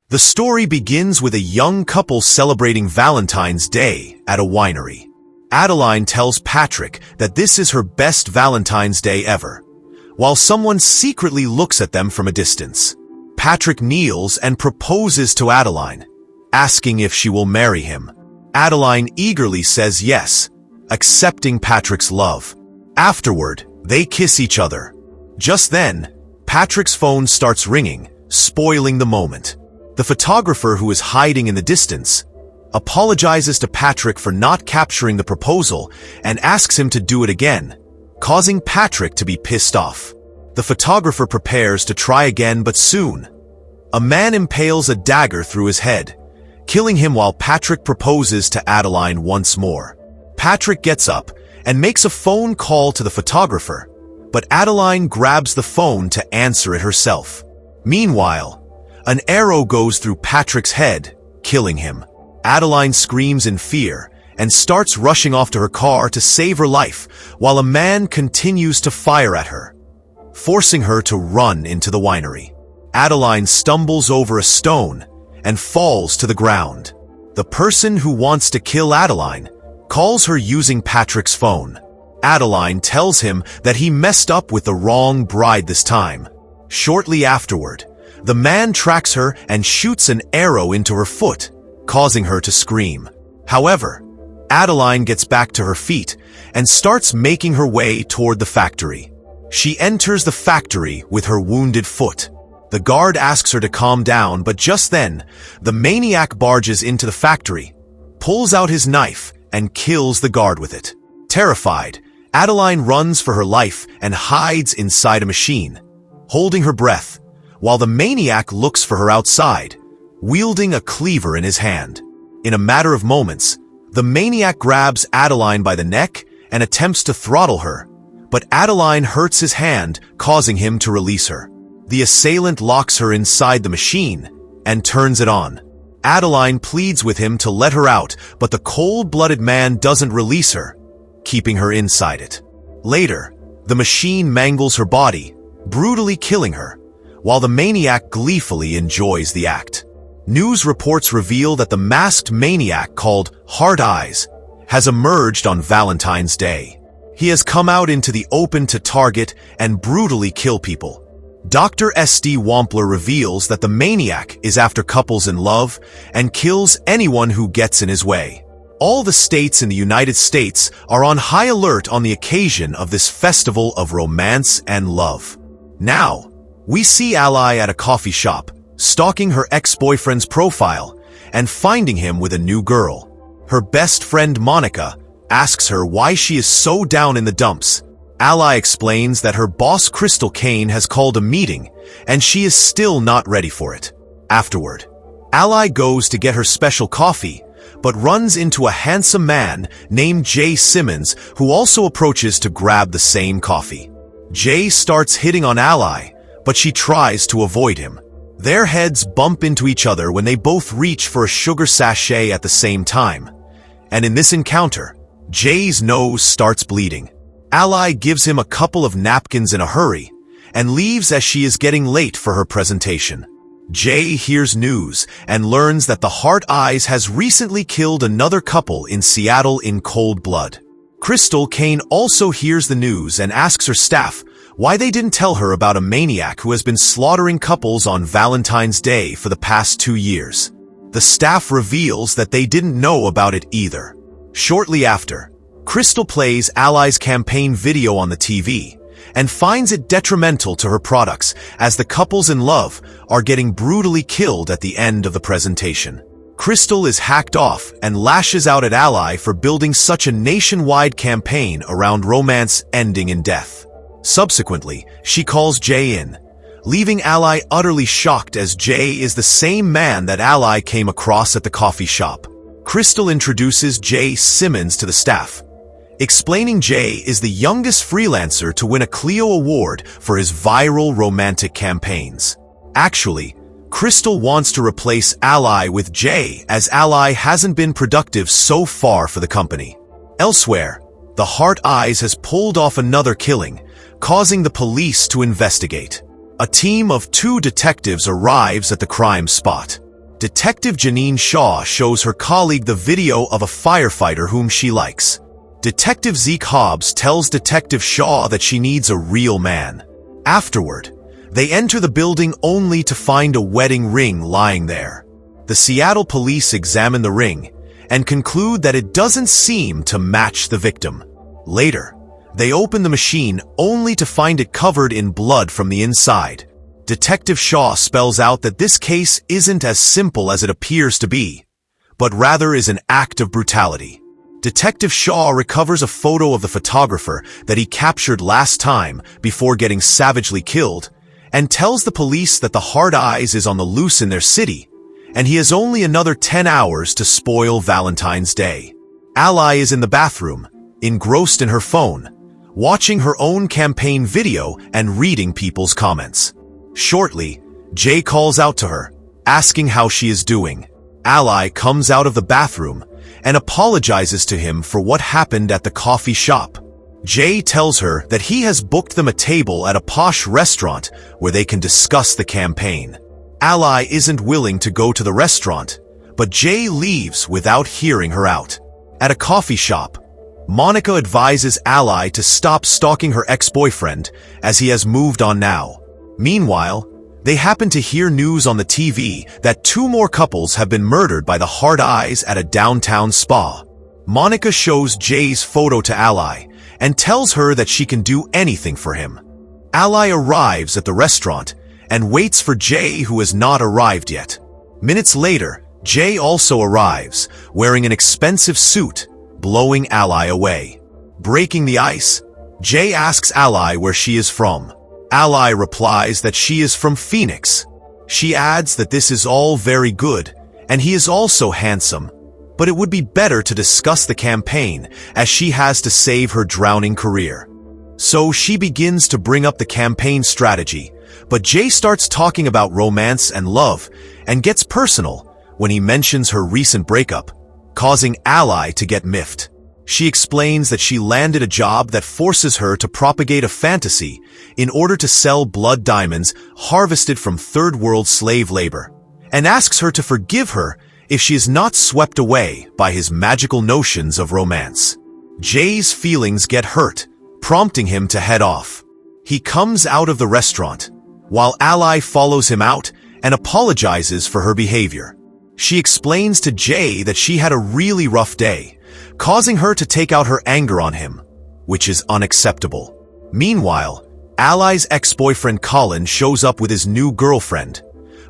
The story begins with a young couple celebrating Valentine's Day at a winery. Adeline tells Patrick that this is her best Valentine's Day ever, while someone secretly looks at them from a distance. Patrick kneels and proposes to Adeline, asking if she will marry him. Adeline eagerly says yes, accepting Patrick's love. Afterward, they kiss each other. Just then, Patrick's phone starts ringing, spoiling the moment. The photographer, who is hiding in the distance, apologizes to Patrick for not capturing the proposal and asks him to do it again, causing Patrick to be pissed off. The photographer prepares to try again, but soon, a man impales a dagger through his head, killing him while Patrick proposes to Adeline once more. Patrick gets up and makes a phone call to the photographer, but Adeline grabs the phone to answer it herself. Meanwhile, an arrow goes through Patrick's head, killing him. Adeline screams in fear and starts rushing off to her car to save her life, while a man continues to fire at her, forcing her to run into the winery. Adeline stumbles over a stone and falls to the ground. The person who wants to kill Adeline calls her using Patrick's phone. Adeline tells him that he messed up with the wrong bride this time. Shortly afterward, the man tracks her and shoots an arrow into her foot, causing her to scream. However, Adeline gets back to her feet and starts making her way toward the factory. She enters the factory with her wounded foot. The guard asks her to calm down, but just then, the maniac barges into the factory, pulls out his knife, and kills the guard with it. Terrified, Adeline runs for her life and hides inside a machine, holding her breath, while the maniac looks for her outside, wielding a cleaver in his hand. In a matter of moments, the maniac grabs Adeline by the neck and attempts to throttle her, but Adeline hurts his hand, causing him to release her. The assailant locks her inside the machine and turns it on. Adeline pleads with him to let her out, but the cold-blooded man doesn't release her, keeping her inside it. Later, the machine mangles her body, brutally killing her, while the maniac gleefully enjoys the act. News reports reveal that the masked maniac called Heart Eyes has emerged on Valentine's Day. He has come out into the open to target and brutally kill people. Dr. S.D. Wampler reveals that the maniac is after couples in love and kills anyone who gets in his way. All the states in the United States are on high alert on the occasion of this festival of romance and love. Now, we see Ally at a coffee shop, stalking her ex-boyfriend's profile and finding him with a new girl. Her best friend Monica asks her why she is so down in the dumps. Ally explains that her boss Crystal Kane has called a meeting and she is still not ready for it. Afterward, Ally goes to get her special coffee, but runs into a handsome man named Jay Simmons, who also approaches to grab the same coffee. Jay starts hitting on Ally, but she tries to avoid him. Their heads bump into each other when they both reach for a sugar sachet at the same time. And in this encounter, Jay's nose starts bleeding. Ally gives him a couple of napkins in a hurry and leaves as she is getting late for her presentation. Jay hears news and learns that the Heart Eyes has recently killed another couple in Seattle in cold blood. Crystal Kane also hears the news and asks her staff why they didn't tell her about a maniac who has been slaughtering couples on Valentine's Day for the past 2 years. The staff reveals that they didn't know about it either. Shortly after, Crystal plays Ally's campaign video on the TV and finds it detrimental to her products as the couples in love are getting brutally killed at the end of the presentation. Crystal is hacked off and lashes out at Ally for building such a nationwide campaign around romance ending in death. Subsequently, she calls Jay in, leaving Ally utterly shocked as Jay is the same man that Ally came across at the coffee shop. Crystal introduces Jay Simmons to the staff, explaining Jay is the youngest freelancer to win a Clio Award for his viral romantic campaigns. Actually, Crystal wants to replace Ally with Jay as Ally hasn't been productive so far for the company. Elsewhere, the Heart Eyes has pulled off another killing, causing the police to investigate. A team of 2 detectives arrives at the crime spot. Detective Janine Shaw shows her colleague the video of a firefighter whom she likes. Detective Zeke Hobbs tells Detective Shaw that she needs a real man. Afterward, they enter the building only to find a wedding ring lying there. The Seattle police examine the ring and conclude that it doesn't seem to match the victim. Later, they open the machine only to find it covered in blood from the inside. Detective Shaw spells out that this case isn't as simple as it appears to be, but rather is an act of brutality. Detective Shaw recovers a photo of the photographer that he captured last time before getting savagely killed, and tells the police that the Hard Eyes is on the loose in their city, and he has only another 10 hours to spoil Valentine's Day. Ally is in the bathroom, engrossed in her phone, watching her own campaign video and reading people's comments. Shortly, Jay calls out to her, asking how she is doing. Ally comes out of the bathroom and apologizes to him for what happened at the coffee shop. Jay tells her that he has booked them a table at a posh restaurant where they can discuss the campaign. Ally isn't willing to go to the restaurant, but Jay leaves without hearing her out. At a coffee shop, Monica advises Ally to stop stalking her ex-boyfriend as he has moved on now. Meanwhile, they happen to hear news on the TV that 2 more couples have been murdered by the Hard Eyes at a downtown spa. Monica shows Jay's photo to Ally and tells her that she can do anything for him. Ally arrives at the restaurant and waits for Jay, who has not arrived yet. Minutes later, Jay also arrives, wearing an expensive suit, blowing Ally away. Breaking the ice, Jay asks Ally where she is from. Ally replies that she is from Phoenix. She adds that this is all very good, and he is also handsome, but it would be better to discuss the campaign as she has to save her drowning career. So she begins to bring up the campaign strategy, but Jay starts talking about romance and love and gets personal when he mentions her recent breakup, causing Ally to get miffed. She explains that she landed a job that forces her to propagate a fantasy in order to sell blood diamonds harvested from third-world slave labor, and asks her to forgive her if she is not swept away by his magical notions of romance. Jay's feelings get hurt, prompting him to head off. He comes out of the restaurant, while Ally follows him out and apologizes for her behavior. She explains to Jay that she had a really rough day, causing her to take out her anger on him, which is unacceptable. Meanwhile, Ally's ex-boyfriend Colin shows up with his new girlfriend,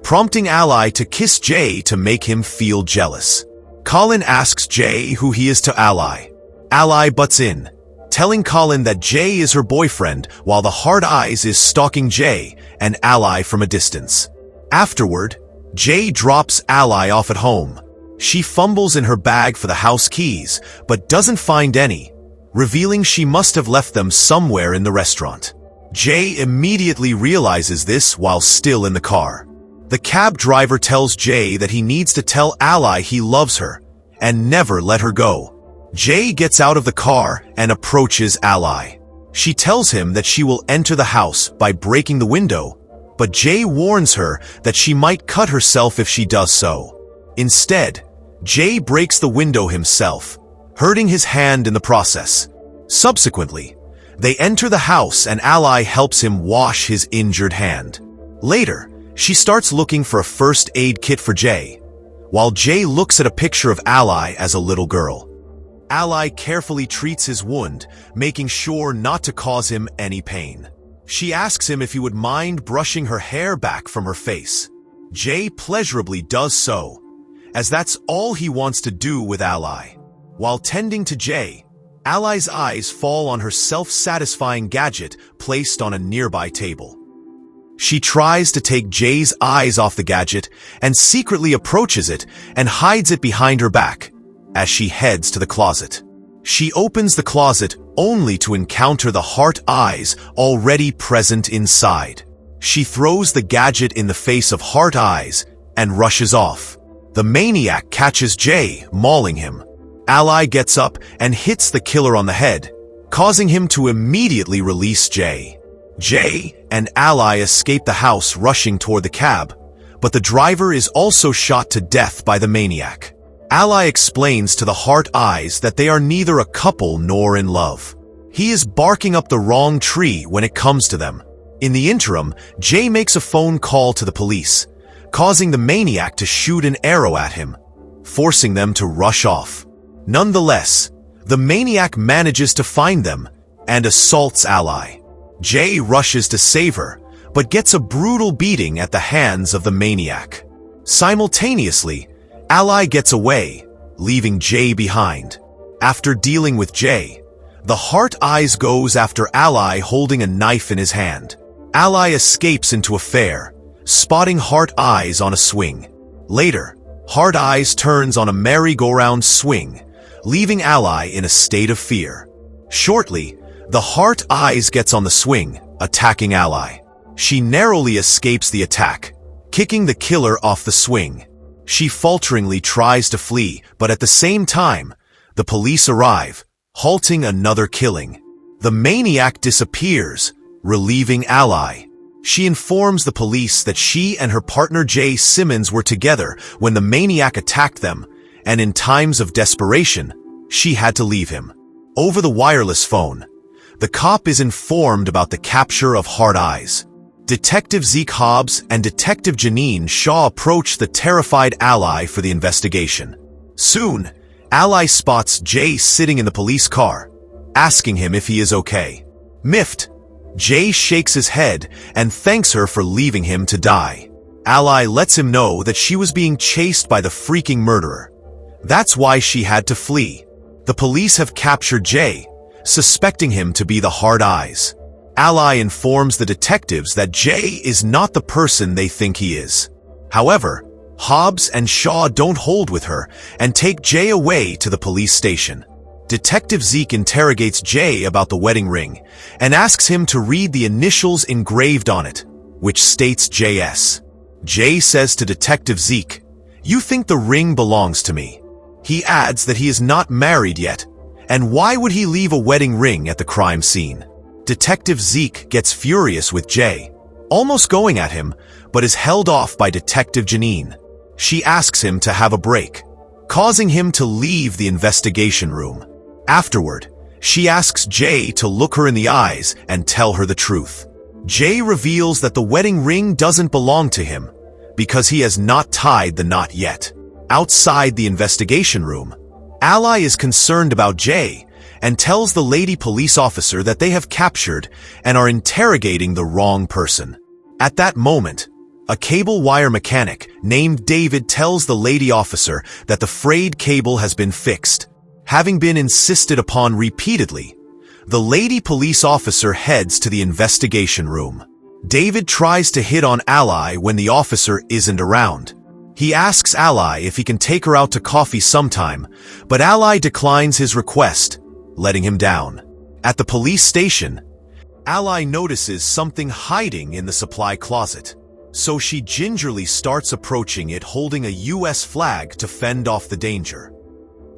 prompting Ally to kiss Jay to make him feel jealous. Colin asks Jay who he is to Ally. Ally butts in, telling Colin that Jay is her boyfriend while the Hard Eyes is stalking Jay and Ally from a distance. Afterward, Jay drops Ally off at home. She fumbles in her bag for the house keys, but doesn't find any, revealing she must have left them somewhere in the restaurant. Jay immediately realizes this while still in the car. The cab driver tells Jay that he needs to tell Ally he loves her and never let her go. Jay gets out of the car and approaches Ally. She tells him that she will enter the house by breaking the window, but Jay warns her that she might cut herself if she does so. Instead, Jay breaks the window himself, hurting his hand in the process. Subsequently, they enter the house and Ally helps him wash his injured hand. Later, she starts looking for a first aid kit for Jay, while Jay looks at a picture of Ally as a little girl. Ally carefully treats his wound, making sure not to cause him any pain. She asks him if he would mind brushing her hair back from her face. Jay pleasurably does so, as that's all he wants to do with Ally. While tending to Jay, Ally's eyes fall on her self-satisfying gadget placed on a nearby table. She tries to take Jay's eyes off the gadget and secretly approaches it and hides it behind her back as she heads to the closet. She opens the closet only to encounter the heart eyes already present inside. She throws the gadget in the face of Heart Eyes and rushes off. The maniac catches Jay, mauling him. Ally gets up and hits the killer on the head, causing him to immediately release Jay. Jay and Ally escape the house rushing toward the cab, but the driver is also shot to death by the maniac. Ally explains to the Heart Eyes that they are neither a couple nor in love. He is barking up the wrong tree when it comes to them. In the interim, Jay makes a phone call to the police, causing the maniac to shoot an arrow at him, forcing them to rush off. Nonetheless, the maniac manages to find them and assaults Ally. Jay rushes to save her, but gets a brutal beating at the hands of the maniac. Simultaneously, Ally gets away, leaving Jay behind. After dealing with Jay, the Heart Eyes goes after Ally holding a knife in his hand. Ally escapes into a fair, spotting Heart Eyes on a swing. Later, Heart Eyes turns on a merry-go-round swing, leaving Ally in a state of fear. Shortly, the Heart Eyes gets on the swing, attacking Ally. She narrowly escapes the attack, kicking the killer off the swing. She falteringly tries to flee, but at the same time, the police arrive, halting another killing. The maniac disappears, relieving Ally. She informs the police that she and her partner Jay Simmons were together when the maniac attacked them, and in times of desperation, she had to leave him. Over the wireless phone, the cop is informed about the capture of Heart Eyes. Detective Zeke Hobbs and Detective Janine Shaw approach the terrified Ally for the investigation. Soon, Ally spots Jay sitting in the police car, asking him if he is okay. Miffed, Jay shakes his head and thanks her for leaving him to die. Ally lets him know that she was being chased by the freaking murderer. That's why she had to flee. The police have captured Jay, suspecting him to be the Heart Eyes. Ally informs the detectives that Jay is not the person they think he is. However, Hobbs and Shaw don't hold with her and take Jay away to the police station. Detective Zeke interrogates Jay about the wedding ring and asks him to read the initials engraved on it, which states JS. Jay says to Detective Zeke, "You think the ring belongs to me." He adds that he is not married yet, and why would he leave a wedding ring at the crime scene? Detective Zeke gets furious with Jay, almost going at him, but is held off by Detective Janine. She asks him to have a break, causing him to leave the investigation room. Afterward, she asks Jay to look her in the eyes and tell her the truth. Jay reveals that the wedding ring doesn't belong to him, because he has not tied the knot yet. Outside the investigation room, Ally is concerned about Jay and tells the lady police officer that they have captured and are interrogating the wrong person. At that moment, a cable wire mechanic named David tells the lady officer that the frayed cable has been fixed. Having been insisted upon repeatedly, the lady police officer heads to the investigation room. David tries to hit on Ally when the officer isn't around. He asks Ally if he can take her out to coffee sometime, but Ally declines his request, letting him down. At the police station, Ally notices something hiding in the supply closet, so she gingerly starts approaching it holding a US flag to fend off the danger.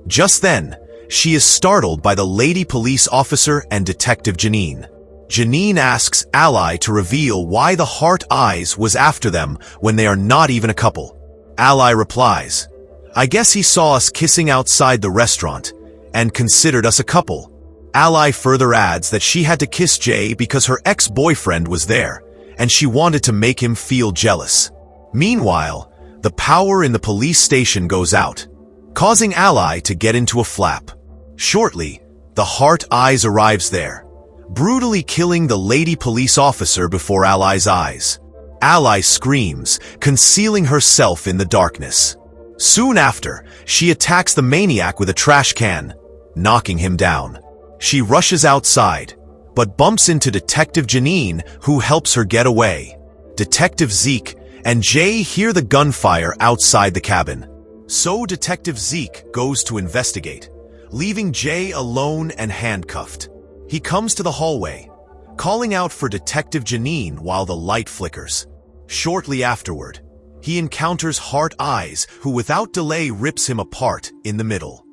Just then, she is startled by the lady police officer and Detective Janine. Janine asks Ally to reveal why the Heart Eyes was after them when they are not even a couple. Ally replies, "I guess he saw us kissing outside the restaurant and considered us a couple." Ally further adds that she had to kiss Jay because her ex-boyfriend was there, and she wanted to make him feel jealous. Meanwhile, the power in the police station goes out, causing Ally to get into a flap. Shortly, the Heart Eyes arrives there, brutally killing the lady police officer before Ally's eyes. Ally screams, concealing herself in the darkness. Soon after, she attacks the maniac with a trash can, knocking him down. She rushes outside, but bumps into Detective Janine, who helps her get away. Detective Zeke and Jay hear the gunfire outside the cabin. So Detective Zeke goes to investigate, leaving Jay alone and handcuffed. He comes to the hallway, calling out for Detective Janine while the light flickers. Shortly afterward, he encounters Heart Eyes, who without delay rips him apart in the middle.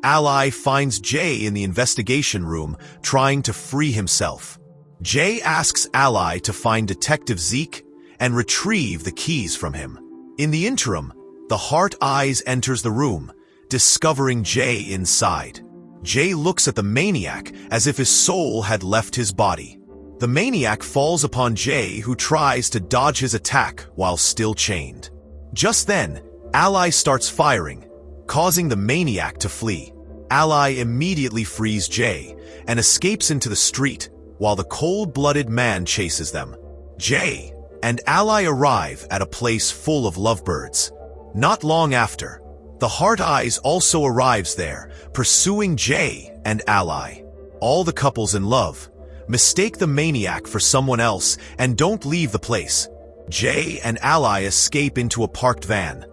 Ally finds Jay in the investigation room, trying to free himself. Jay asks Ally to find Detective Zeke and retrieve the keys from him. In the interim, the Heart Eyes enters the room, discovering Jay inside. Jay looks at the maniac as if his soul had left his body. The maniac falls upon Jay, who tries to dodge his attack while still chained. Just then, Ally starts firing, causing the maniac to flee. Ally immediately frees Jay and escapes into the street while the cold-blooded man chases them. Jay and Ally arrive at a place full of lovebirds. Not long after, the Heart Eyes also arrives there, pursuing Jay and Ally. All the couples in love mistake the maniac for someone else and don't leave the place. Jay and Ally escape into a parked van,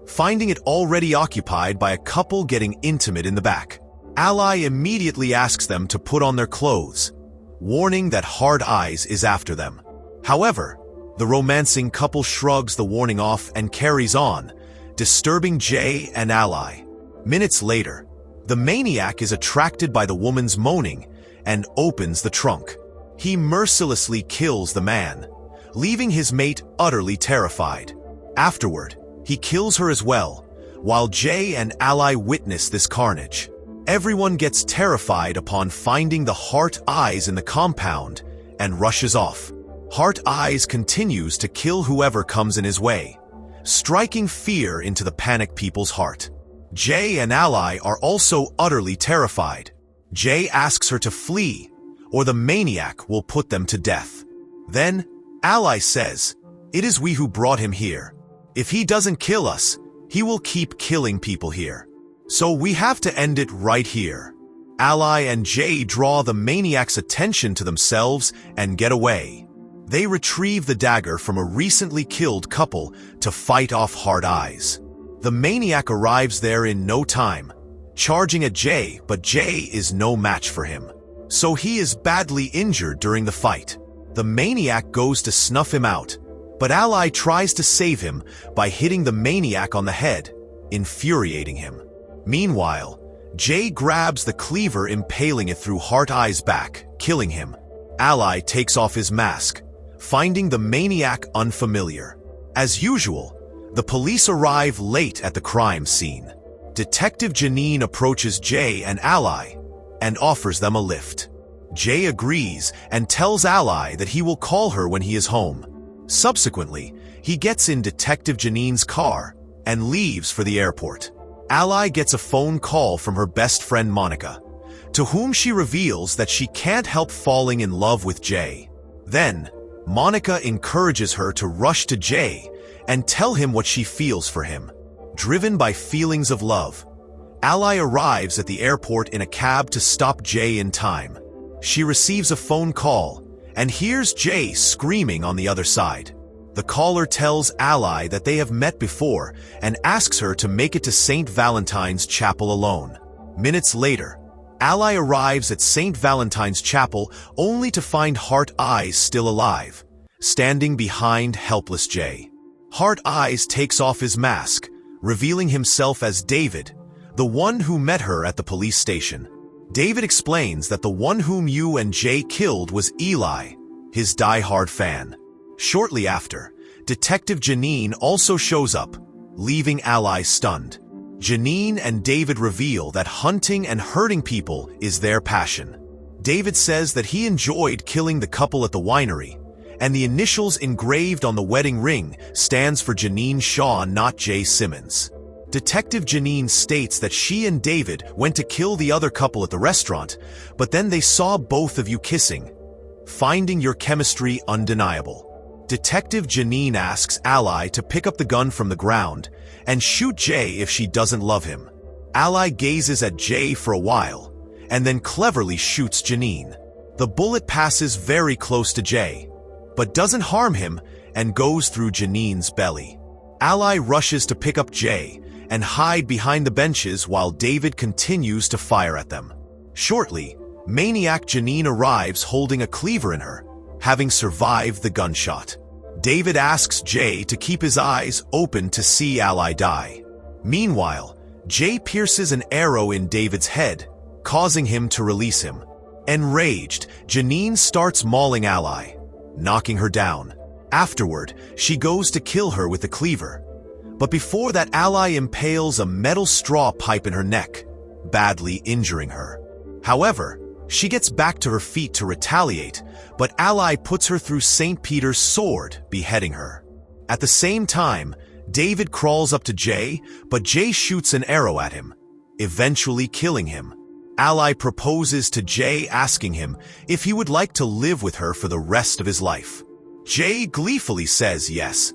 finding it already occupied by a couple getting intimate in the back. Ally immediately asks them to put on their clothes, warning that Heart Eyes is after them. However, the romancing couple shrugs the warning off and carries on, disturbing Jay and Ally. Minutes later, the maniac is attracted by the woman's moaning and opens the trunk. He mercilessly kills the man, leaving his mate utterly terrified. Afterward, he kills her as well, while Jay and Ally witness this carnage. Everyone gets terrified upon finding the Heart Eyes in the compound and rushes off. Heart Eyes continues to kill whoever comes in his way, striking fear into the panicked people's heart. Jay and Ally are also utterly terrified. Jay asks her to flee, or the maniac will put them to death. Then, Ally says, "It is we who brought him here. If he doesn't kill us, he will keep killing people here. So we have to end it right here." Ally and Jay draw the maniac's attention to themselves and get away. They retrieve the dagger from a recently killed couple to fight off Heart Eyes. The maniac arrives there in no time, charging at Jay, but Jay is no match for him. So he is badly injured during the fight. The maniac goes to snuff him out, but Ally tries to save him by hitting the maniac on the head, infuriating him. Meanwhile, Jay grabs the cleaver, impaling it through Heart Eye's back, killing him. Ally takes off his mask, finding the maniac unfamiliar. As usual, the police arrive late at the crime scene. Detective Janine approaches Jay and Ally and offers them a lift. Jay agrees and tells Ally that he will call her when he is home. Subsequently, he gets in Detective Janine's car and leaves for the airport. Ally gets a phone call from her best friend Monica, to whom she reveals that she can't help falling in love with Jay. Then, Monica encourages her to rush to Jay and tell him what she feels for him. Driven by feelings of love, Ally arrives at the airport in a cab to stop Jay in time. She receives a phone call and hears Jay screaming on the other side. The caller tells Ally that they have met before and asks her to make it to St. Valentine's Chapel alone. Minutes later, Ally arrives at St. Valentine's Chapel only to find Heart Eyes still alive, standing behind helpless Jay. Heart Eyes takes off his mask, revealing himself as David, the one who met her at the police station. David explains that the one whom you and Jay killed was Eli, his die-hard fan. Shortly after, Detective Janine also shows up, leaving Ally stunned. Janine and David reveal that hunting and hurting people is their passion. David says that he enjoyed killing the couple at the winery, and the initials engraved on the wedding ring stands for Janine Shaw, not Jay Simmons. Detective Janine states that she and David went to kill the other couple at the restaurant, but then they saw both of you kissing, finding your chemistry undeniable. Detective Janine asks Ally to pick up the gun from the ground and shoot Jay if she doesn't love him. Ally gazes at Jay for a while and then cleverly shoots Janine. The bullet passes very close to Jay, but doesn't harm him and goes through Janine's belly. Ally rushes to pick up Jay and hide behind the benches while David continues to fire at them. Shortly, maniac Janine arrives holding a cleaver in her, having survived the gunshot. David asks Jay to keep his eyes open to see Ally die. Meanwhile, Jay pierces an arrow in David's head, causing him to release him. Enraged, Janine starts mauling Ally, knocking her down. Afterward, she goes to kill her with the cleaver. But before that, Ally impales a metal straw pipe in her neck, badly injuring her. However, she gets back to her feet to retaliate, but Ally puts her through St. Peter's sword, beheading her. At the same time, David crawls up to Jay, but Jay shoots an arrow at him, eventually killing him. Ally proposes to Jay, asking him if he would like to live with her for the rest of his life. Jay gleefully says yes,